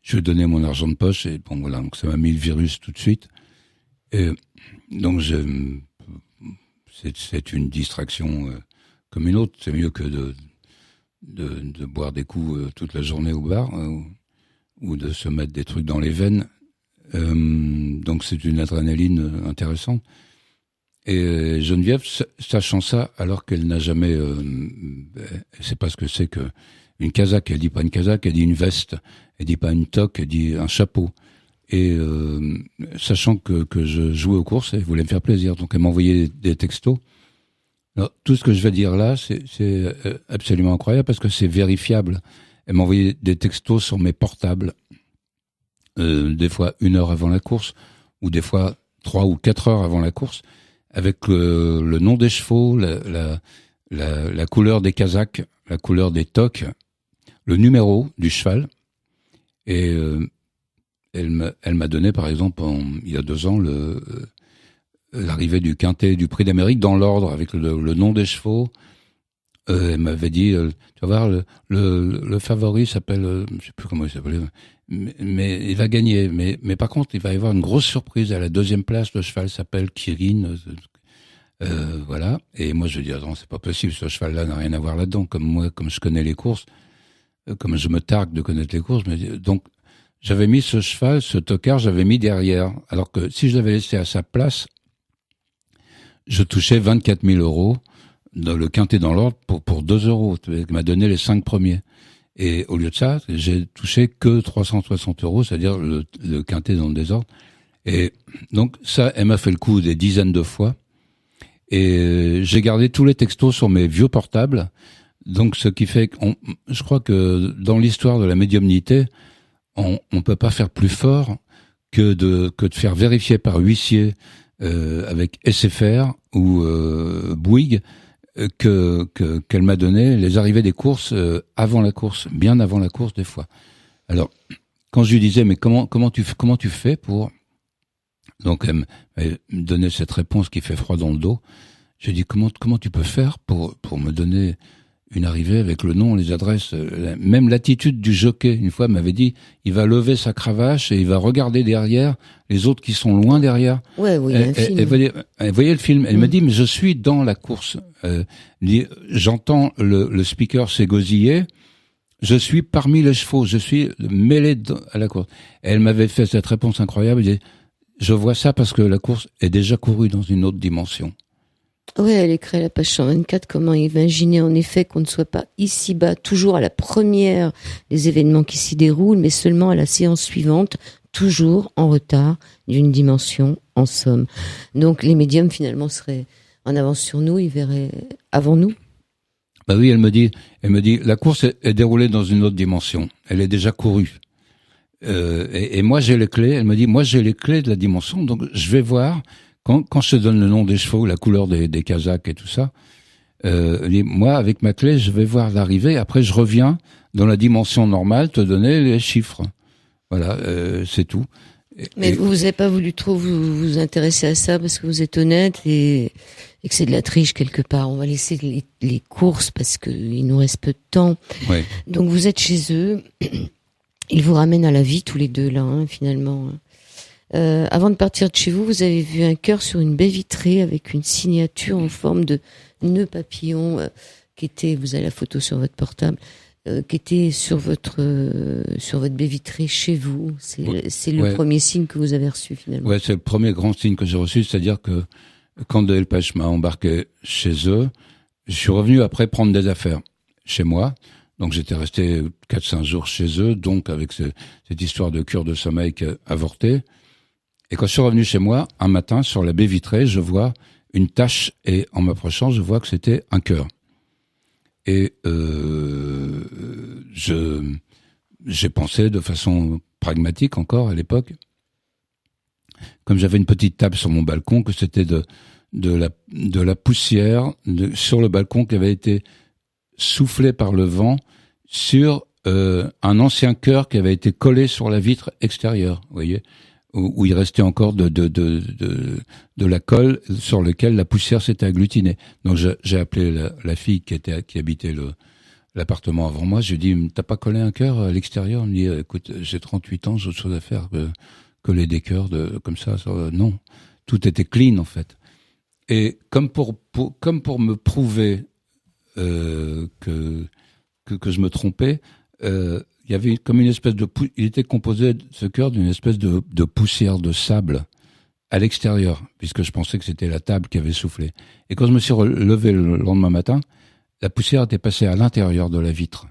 Je lui ai donné mon argent de poche, et bon voilà, donc ça m'a mis le virus tout de suite. Et donc c'est une distraction comme une autre. C'est mieux que de boire des coups toute la journée au bar ou de se mettre des trucs dans les veines. Donc c'est une adrénaline intéressante. Et Geneviève, sachant ça, alors qu'elle n'a jamais, elle sait pas ce que c'est que une casaque. Elle dit pas une casaque, elle dit une veste. Elle dit pas une toque, elle dit un chapeau. Et sachant que je jouais aux courses, elle voulait me faire plaisir. Donc elle m'envoyait des textos. Alors, tout ce que je vais dire là, c'est absolument incroyable parce que c'est vérifiable. Elle m'envoyait des textos sur mes portables, des fois 1 heure avant la course, ou des fois 3 ou 4 heures avant la course, avec le nom des chevaux, la couleur des casaques, la couleur des toques, le numéro du cheval. Et elle m'a donné, par exemple, il y a 2 ans, l'arrivée du Quintet du Prix d'Amérique dans l'ordre, avec le nom des chevaux. Elle m'avait dit, tu vas voir, le favori s'appelle, je sais plus comment il s'appelait, mais il va gagner. Mais par contre, il va y avoir une grosse surprise. À la 2e place, le cheval s'appelle Kirin. Voilà. Et moi, je dis, attends, c'est pas possible, ce cheval-là n'a rien à voir là-dedans. Comme je connais les courses, comme je me targue de connaître les courses, donc j'avais mis ce cheval, ce tocard, j'avais mis derrière. Alors que si je l'avais laissé à sa place, je touchais 24 000 euros dans le Quintet dans l'ordre pour 2 euros. Il m'a donné les 5 premiers. Et au lieu de ça, j'ai touché que 360 euros, c'est-à-dire le Quintet dans le désordre. Et donc ça, elle m'a fait le coup des dizaines de fois. Et j'ai gardé tous les textos sur mes vieux portables. Donc, ce qui fait je crois que dans l'histoire de la médiumnité, on peut pas faire plus fort que de faire vérifier par huissier avec SFR ou Bouygues qu'elle m'a donné les arrivées des courses avant la course, bien avant la course des fois. Alors, quand je lui disais mais comment tu fais pour... Donc elle me donnait cette réponse qui fait froid dans le dos. J'ai dit comment tu peux faire pour me donner une arrivée avec le nom, les adresses, même l'attitude du jockey. Une fois, elle m'avait dit, il va lever sa cravache et il va regarder derrière les autres qui sont loin derrière. Ouais, oui, un film. Elle voyait le film. Elle me dit, mais je suis dans la course. J'entends le speaker s'égosiller. Je suis parmi les chevaux. Je suis mêlé à la course. Et elle m'avait fait cette réponse incroyable. Elle disait, je vois ça parce que la course est déjà courue dans une autre dimension. Oui, elle écrit à la page 124 comment imaginer en effet qu'on ne soit pas ici-bas, toujours à la première des événements qui s'y déroulent, mais seulement à la séance suivante, toujours en retard d'une dimension, en somme. Donc les médiums finalement seraient en avance sur nous, ils verraient avant nous. Bah oui, elle me dit, la course est déroulée dans une autre dimension. Elle est déjà courue. Et moi j'ai les clés. Elle me dit, moi j'ai les clés de la dimension, donc je vais voir. Quand je te donne le nom des chevaux, la couleur des Kazakhs et tout ça, moi, avec ma clé, je vais voir l'arrivée. Après, je reviens dans la dimension normale, te donner les chiffres. Voilà, c'est tout. Mais vous n'avez pas voulu trop vous intéresser à ça parce que vous êtes honnête et que c'est de la triche quelque part. On va laisser les courses parce qu'il nous reste peu de temps. Ouais. Donc vous êtes chez eux. Ils vous ramènent à la vie tous les deux là, finalement. Avant de partir de chez vous, vous avez vu un cœur sur une baie vitrée avec une signature en forme de nœud papillon qui était, vous avez la photo sur votre portable, qui était sur votre baie vitrée chez vous. C'est le premier signe que vous avez reçu finalement. Ouais, c'est le premier grand signe que j'ai reçu, c'est-à-dire que quand Delpech m'a embarqué chez eux, je suis revenu après prendre des affaires chez moi. Donc j'étais resté 4-5 jours chez eux, donc avec cette histoire de cure de sommeil avortée. Et quand je suis revenu chez moi, un matin, sur la baie vitrée, je vois une tache et en m'approchant, je vois que c'était un cœur. Et j'ai pensé de façon pragmatique encore à l'époque, comme j'avais une petite table sur mon balcon, que c'était de la poussière sur le balcon qui avait été soufflée par le vent sur un ancien cœur qui avait été collé sur la vitre extérieure, vous voyez, où il restait encore de la colle sur lequel la poussière s'était agglutinée. Donc j'ai appelé la fille qui habitait l'appartement avant moi. Je lui ai dit, t'as pas collé un cœur à l'extérieur? Elle me dit, écoute, j'ai 38 ans, j'ai autre chose à faire que coller des cœurs comme ça. Non, tout était clean en fait. Et comme pour me prouver que je me trompais, il y avait comme une espèce il était composé, ce cœur, d'une espèce de poussière de sable à l'extérieur, puisque je pensais que c'était la table qui avait soufflé. Et quand je me suis relevé le lendemain matin, la poussière était passée à l'intérieur de la vitre.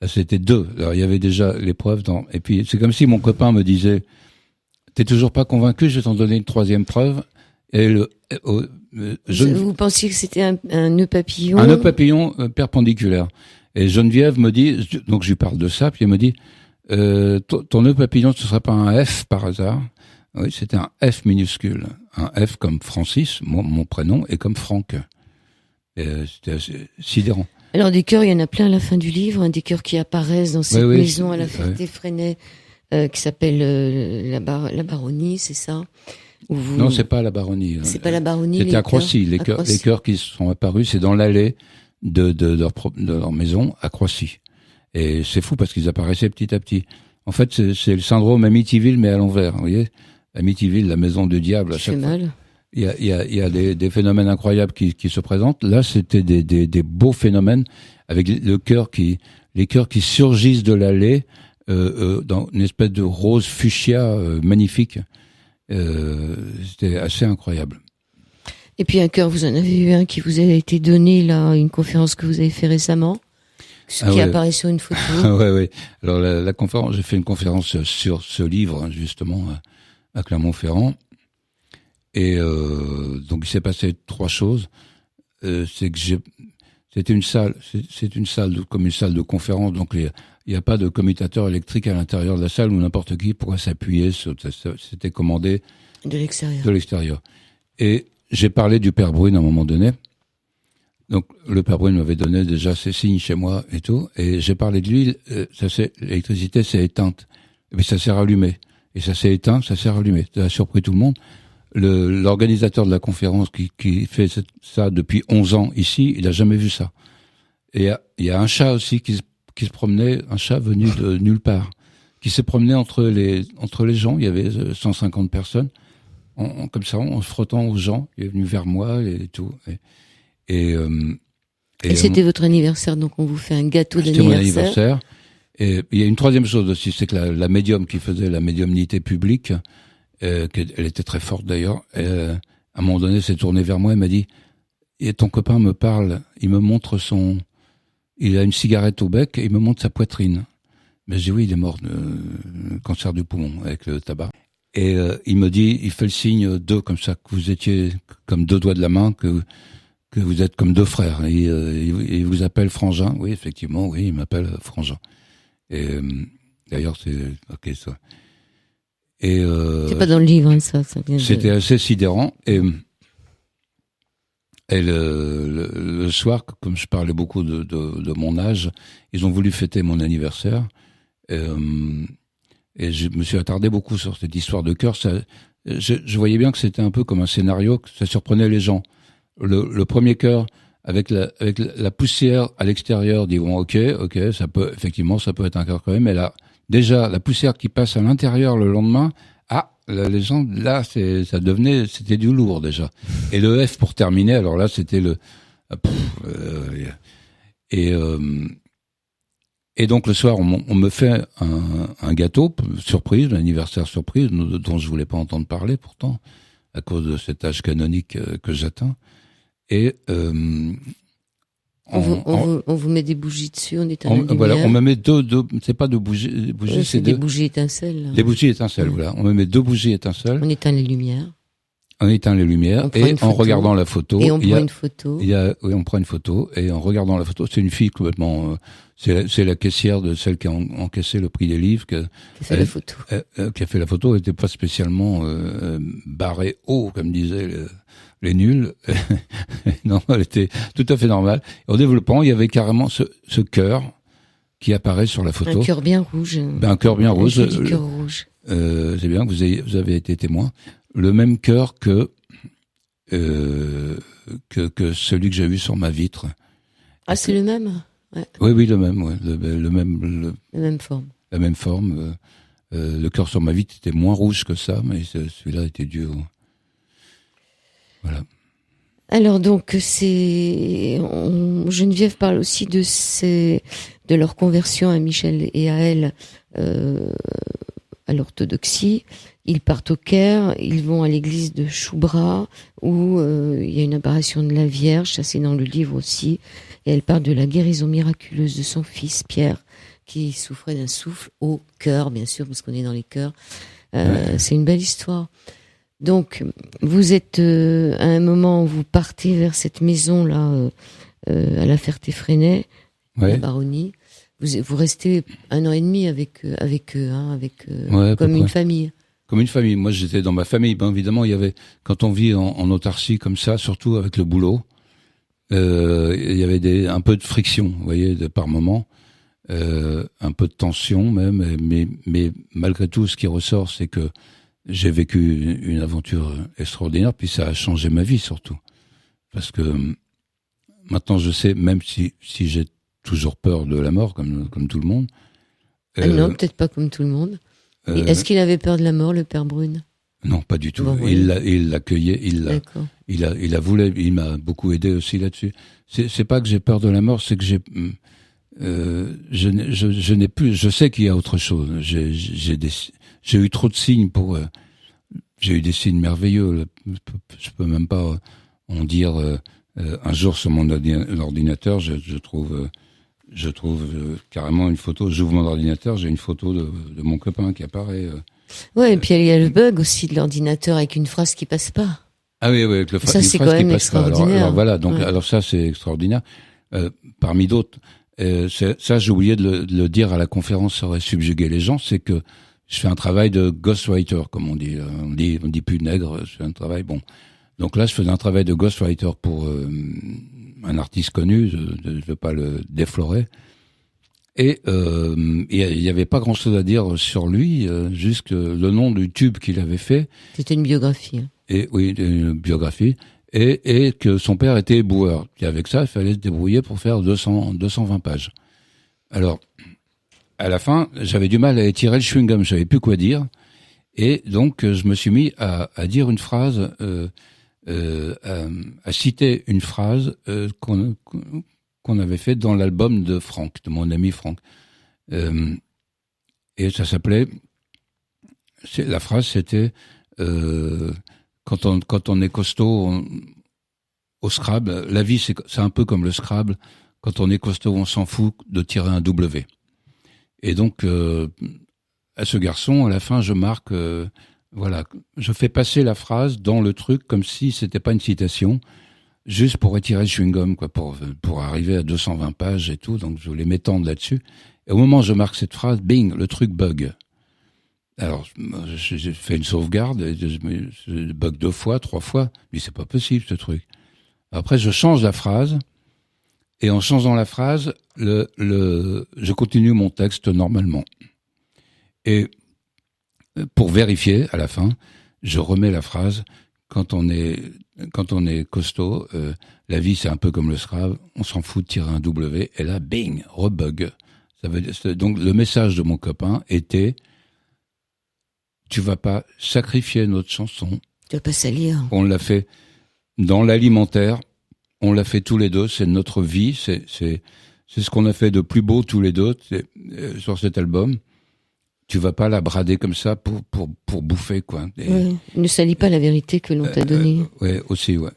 Là, c'était deux. Alors, il y avait déjà les preuves et puis, c'est comme si mon copain me disait, t'es toujours pas convaincu, je vais t'en donner une troisième preuve. Et vous pensiez que c'était un nœud papillon? Un nœud papillon perpendiculaire. Et Geneviève me dit, donc je lui parle de ça, puis elle me dit, ton nœud papillon, ce serait pas un F par hasard? Oui, c'était un F minuscule. Un F comme Francis, mon prénom, et comme Franck. C'était assez sidérant. Alors des cœurs, il y en a plein à la fin du livre, des cœurs qui apparaissent dans cette maison à la Ferté-Fresnay, qui s'appelle la Baronnie, c'est ça? Non, c'est pas la Baronnie. C'est pas la Baronnie. C'était à Croissy. Les cœurs qui sont apparus, c'est dans l'allée de leur maison à Croissy. Et c'est fou parce qu'ils apparaissaient petit à petit. En fait, c'est le syndrome Amityville, mais à l'envers. Vous voyez, Amityville, la maison du diable. À chaque fois. Mal. Il y a des phénomènes incroyables qui se présentent. Là, c'était des beaux phénomènes avec les cœurs qui surgissent de l'allée dans une espèce de rose fuchsia magnifique. C'était assez incroyable. Et puis un cœur, vous en avez eu un qui vous a été donné là, une conférence que vous avez fait récemment, qui apparaît sur une photo. Ouais. Alors la conférence, j'ai fait une conférence sur ce livre justement à Clermont-Ferrand. Et donc il s'est passé 3 choses. C'est que c'était une salle, comme une salle de conférence. Donc il n'y a pas de commutateur électrique à l'intérieur de la salle où n'importe qui pourrait s'appuyer. C'était commandé de l'extérieur. Et j'ai parlé du père Brune à un moment donné. Donc le père Brune m'avait donné déjà ses signes chez moi et tout. Et j'ai parlé de lui. L'électricité s'est éteinte. Et puis ça s'est rallumé. Et ça s'est éteint, ça s'est rallumé. Ça a surpris tout le monde. L'organisateur de la conférence qui fait ça depuis 11 ans ici, il a jamais vu ça. Et il y a un chat aussi qui se promenait, un chat venu de nulle part, qui s'est promené entre les gens. Il y avait 150 personnes, comme ça, en se frottant aux gens. Il est venu vers moi et tout. Et c'était votre anniversaire, donc on vous fait un gâteau d'anniversaire. C'était mon anniversaire. Et il y a une troisième chose aussi, c'est que la médium qui faisait la médiumnité publique, elle était très forte d'ailleurs, à un moment donné, s'est tournée vers moi et m'a dit, et ton copain me parle, il me montre il a une cigarette au bec et il me montre sa poitrine. Mais je dis oui, il est mort de cancer du poumon avec le tabac. Et il me dit, il fait le signe d'eux comme ça, que vous étiez comme deux doigts de la main, que vous êtes comme deux frères. Et il vous appelle Frangin. Oui, effectivement, oui, il m'appelle Frangin. Et d'ailleurs, c'est ok ça. Et c'est pas dans le livre, hein, ça c'était assez sidérant. Et le soir, comme je parlais beaucoup de mon âge, ils ont voulu fêter mon anniversaire. Et je me suis attardé beaucoup sur cette histoire de cœur. Je voyais bien que c'était un peu comme un scénario, que ça surprenait les gens. Le premier cœur, avec la poussière à l'extérieur, dit bon, ok, ça peut être un cœur quand même. Mais là, déjà, la poussière qui passe à l'intérieur le lendemain, les gens, là, c'était du lourd déjà. Et le F pour terminer, alors là, c'était et donc le soir, on me fait un gâteau surprise, un anniversaire surprise, dont je voulais pas entendre parler pourtant, à cause de cet âge canonique que j'atteins. Et on vous met des bougies dessus, on éteint la lumière. Voilà, on me met deux, c'est pas de bougies, c'est des bougies étincelles. Des bougies étincelles, voilà. On me met deux bougies étincelles. On éteint les lumières. On éteint les lumières et en regardant la photo. Et on prend une photo. Oui, on prend une photo et en regardant la photo, c'est une fille complètement, c'est la caissière de celle qui a encaissé le prix des livres qui a fait la photo. Qui a fait la photo, elle était pas spécialement barrée haut, comme disaient les nuls. Non, elle était tout à fait normale. En développant, il y avait carrément ce cœur qui apparaît sur la photo. Un cœur bien rouge. Un cœur bien rouge. Un cœur rouge. C'est bien que vous avez été témoin. Le même cœur que celui que j'ai vu sur ma vitre. Ah, c'est le même? Ouais. Oui, le même, ouais. La même forme. La même forme. Le cœur sur ma vitre était moins rouge que ça, mais celui-là était dur. Voilà. Alors donc Geneviève parle aussi de leur conversion à Michel et à elle à l'orthodoxie. Ils partent au Caire, ils vont à l'église de Choubra où il y a une apparition de la Vierge, ça c'est dans le livre aussi, et elle parle de la guérison miraculeuse de son fils Pierre qui souffrait d'un souffle au cœur, bien sûr, parce qu'on est dans les cœurs. C'est une belle histoire. Donc, vous êtes à un moment où vous partez vers cette maison là, à la Ferté-Fresnay, la baronnie. Vous restez 1 an et demi avec eux, comme une famille. Comme une famille. Moi, j'étais dans ma famille. Ben, évidemment, il y avait, quand on vit en autarcie comme ça, surtout avec le boulot, il y avait un peu de friction, vous voyez, par moment, un peu de tension même. Mais malgré tout, ce qui ressort, c'est que j'ai vécu une aventure extraordinaire, puis ça a changé ma vie surtout. Parce que maintenant, je sais, même si j'ai toujours peur de la mort, comme tout le monde. Non, peut-être pas comme tout le monde. Est-ce qu'il avait peur de la mort, le père Brune? Non, pas du tout. Bon, oui. Il l'accueillait, il m'a beaucoup aidé aussi là-dessus. C'est pas que j'ai peur de la mort, c'est que je n'ai plus, je sais qu'il y a autre chose. J'ai eu trop de signes j'ai eu des signes merveilleux. Je peux même pas en dire. Un jour sur mon ordinateur, je trouve carrément une photo. J'ouvre mon ordinateur, j'ai une photo de mon copain qui apparaît. Ouais, et puis il y a le bug aussi de l'ordinateur avec une phrase qui passe pas. Ah oui, avec ça c'est quand même extraordinaire. Alors voilà, donc alors ça c'est extraordinaire. Parmi d'autres, ça j'ai oublié de le dire à la conférence, ça aurait subjugué les gens, c'est que je fais un travail de ghostwriter, comme on dit. On dit plus nègre, je fais un travail bon. Donc là, je faisais un travail de ghostwriter pour un artiste connu, je ne veux pas le déflorer. Et il y avait pas grand-chose à dire sur lui, juste le nom du tube qu'il avait fait. C'était une biographie. Hein. Et oui, une biographie. et que son père était éboueur. Et avec ça, il fallait se débrouiller pour faire 220 pages. Alors, à la fin, j'avais du mal à étirer le chewing-gum, je savais plus quoi dire. Et donc, je me suis mis à dire une phrase, à citer une phrase qu'on avait fait dans l'album de Franck, de mon ami Franck. Et ça s'appelait... La phrase, c'était... quand on est costaud au Scrabble, la vie, c'est un peu comme le Scrabble. Quand on est costaud, on s'en fout de tirer un W. Et donc... à ce garçon, à la fin, je marque, voilà, je fais passer la phrase dans le truc comme si c'était pas une citation, juste pour étirer le chewing-gum, quoi, pour arriver à 220 pages et tout. Donc je voulais m'étendre là-dessus. Et au moment où je marque cette phrase, bing, le truc bug. Alors j'ai fait une sauvegarde, et je bug 2 fois, 3 fois. Mais c'est pas possible ce truc. Après, je change la phrase. Et en changeant la phrase, je continue mon texte normalement. Et pour vérifier, à la fin, je remets la phrase, quand on est costaud, la vie c'est un peu comme le Scrabble, on s'en fout de tirer un W, et là, bing, rebug. Donc le message de mon copain était, tu vas pas sacrifier notre chanson. Tu vas pas salir. On l'a fait dans l'alimentaire, on l'a fait tous les deux, c'est notre vie, c'est ce qu'on a fait de plus beau tous les deux sur cet album. Tu vas pas la brader comme ça pour bouffer, quoi. Ouais. Ne salis pas la vérité que l'on t'a donnée. Ouais, aussi, ouais.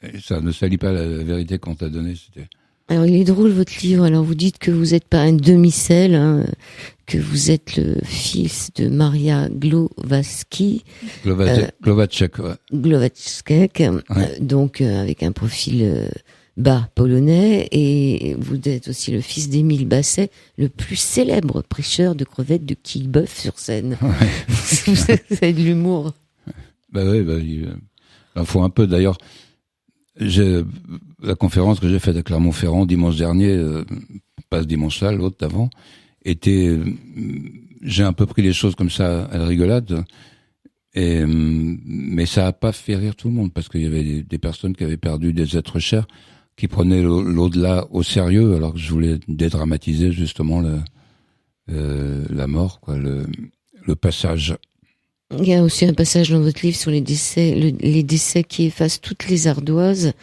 Et ça ne salit pas la vérité qu'on t'a donnée, c'était... Alors, il est drôle, votre livre. Alors, vous dites que vous êtes pas un demi-sel, hein, que vous êtes le fils de Maria Glowacki. Glowacek, ouais. Glowacek, Ouais. donc avec un profil bas polonais, et vous êtes aussi le fils d'Émile Basset, le plus célèbre prêcheur de crevettes de Quillebeuf sur scène. Ouais. Vous avez de l'humour. Il faut un peu, d'ailleurs, la conférence que j'ai faite à Clermont-Ferrand dimanche dernier, pas ce dimanche-là, l'autre d'avant, j'ai un peu pris les choses comme ça à la rigolade, mais ça a pas fait rire tout le monde, parce qu'il y avait des personnes qui avaient perdu des êtres chers, qui prenaient l'au-delà au sérieux, alors que je voulais dédramatiser justement la mort, quoi, le passage. Il y a aussi un passage dans votre livre sur les décès, les décès qui effacent toutes les ardoises,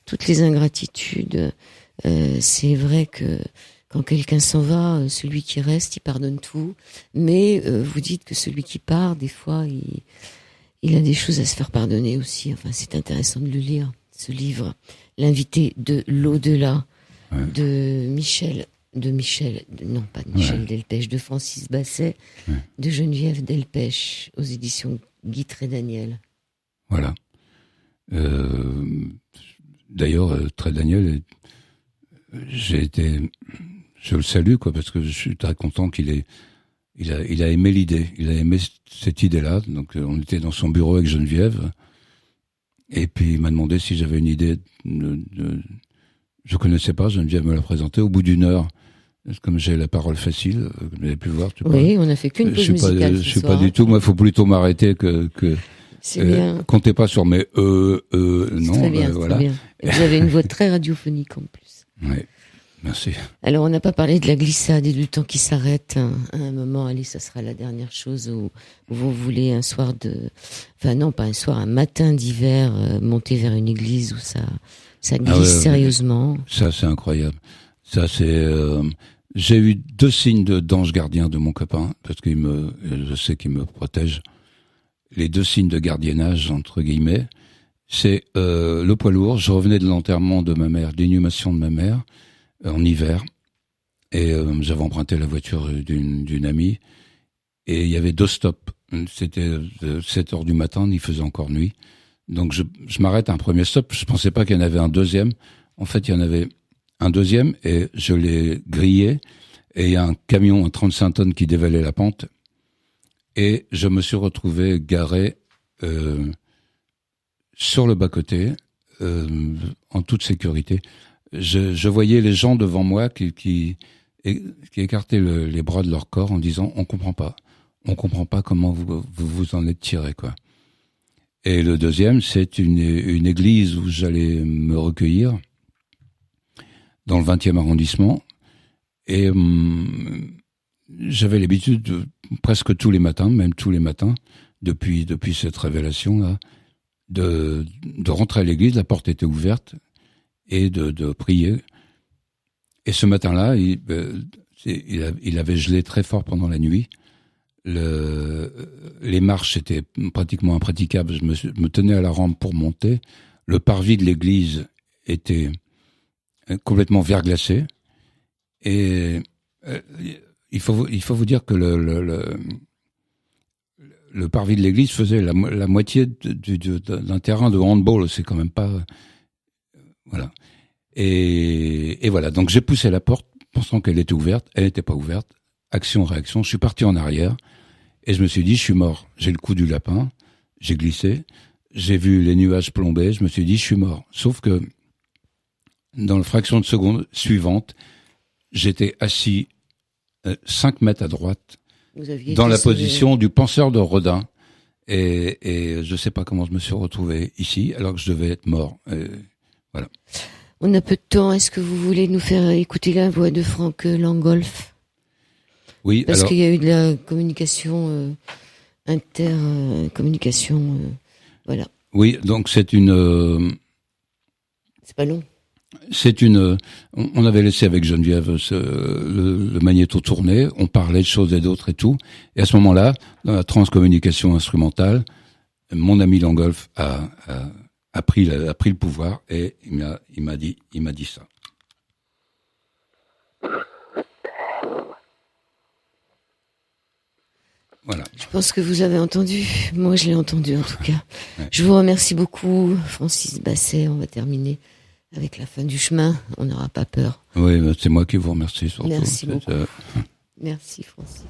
toutes les ingratitudes. C'est vrai que quand quelqu'un s'en va, celui qui reste, il pardonne tout. Mais vous dites que celui qui part, des fois, il a des choses à se faire pardonner aussi. Enfin, c'est intéressant de le lire, ce livre. L'invité de l'au-delà, Ouais. de Michel, non pas de Michel Ouais. Delpech, de Francis Basset, Ouais. de Geneviève Delpech, aux éditions Guy Trédaniel. Voilà. D'ailleurs, Trédaniel, je le salue, quoi, parce que je suis très content il a aimé l'idée, il a aimé cette idée-là. Donc, on était dans son bureau avec Geneviève, et puis il m'a demandé si j'avais une idée je connaissais pas, Geneviève me l'a présenté au bout d'une heure. Comme j'ai la parole facile, comme vous avez pu voir, Oui, on a fait qu'une pause musicale. Je suis pas du tout. Moi, faut plutôt m'arrêter que. C'est bien. Comptez pas sur mes non. Très bien, voilà. très bien. Et vous avez une voix très radiophonique en plus. Oui, merci. Alors, on n'a pas parlé de la glissade et du temps qui s'arrête. Hein. À un moment, allez, ça sera la dernière chose où vous voulez un soir enfin non, pas un soir, un matin d'hiver, monter vers une église où ça glisse sérieusement. Ça, c'est incroyable. Ça, c'est. J'ai eu 2 signes d'ange gardien de mon copain, parce je sais qu'il me protège. Les 2 signes de gardiennage, entre guillemets, c'est le poids lourd. Je revenais de l'enterrement de ma mère, d'inhumation de ma mère, en hiver, et j'avais emprunté la voiture d'une amie, et il y avait 2 stops. C'était 7h du matin, il faisait encore nuit. Donc je m'arrête à un premier stop, je pensais pas qu'il y en avait un deuxième. En fait, il y en avait un deuxième, et je l'ai grillé, et il y a un camion à 35 tonnes qui dévalait la pente, et je me suis retrouvé garé sur le bas-côté, en toute sécurité. Je voyais les gens devant moi qui écartaient les bras de leur corps en disant on comprend pas comment vous en êtes tiré, quoi. Et le deuxième, c'est une église où j'allais me recueillir, dans le 20e arrondissement. Et j'avais l'habitude, presque tous les matins, même tous les matins, depuis cette révélation-là, de rentrer à l'église, la porte était ouverte, et de prier. Et ce matin-là, il avait gelé très fort pendant la nuit. Les marches étaient pratiquement impraticables. Je me tenais à la rampe pour monter. Le parvis de l'église était complètement verglacé. Et il faut vous dire que le parvis de l'église faisait la moitié d'un terrain de handball. C'est quand même pas... Voilà. Et voilà. Donc j'ai poussé la porte, pensant qu'elle était ouverte. Elle n'était pas ouverte. Action-réaction. Je suis parti en arrière. Et je me suis dit, je suis mort. J'ai le coup du lapin. J'ai glissé. J'ai vu les nuages plomber. Je me suis dit, je suis mort. Sauf que, dans la fraction de seconde suivante, j'étais assis 5 mètres à droite, dans la position du penseur de Rodin. Et je sais pas comment je me suis retrouvé ici, alors que je devais être mort. Et voilà. On a peu de temps. Est-ce que vous voulez nous faire écouter la voix de Franck Langolf? Oui, parce qu'il y a eu de la communication intercommunication, voilà. Oui, donc c'est pas long. On avait laissé avec Geneviève le magnéto tourner, on parlait de choses et d'autres et tout. Et à ce moment-là, dans la transcommunication instrumentale, mon ami Langolf a pris le pouvoir et il m'a dit ça. Voilà. Je pense que vous avez entendu. Moi, je l'ai entendu en tout cas. Ouais. Je vous remercie beaucoup, Francis Basset. On va terminer avec la fin du chemin. On n'aura pas peur. Oui, c'est moi qui vous remercie surtout. Merci beaucoup. Merci, Francis.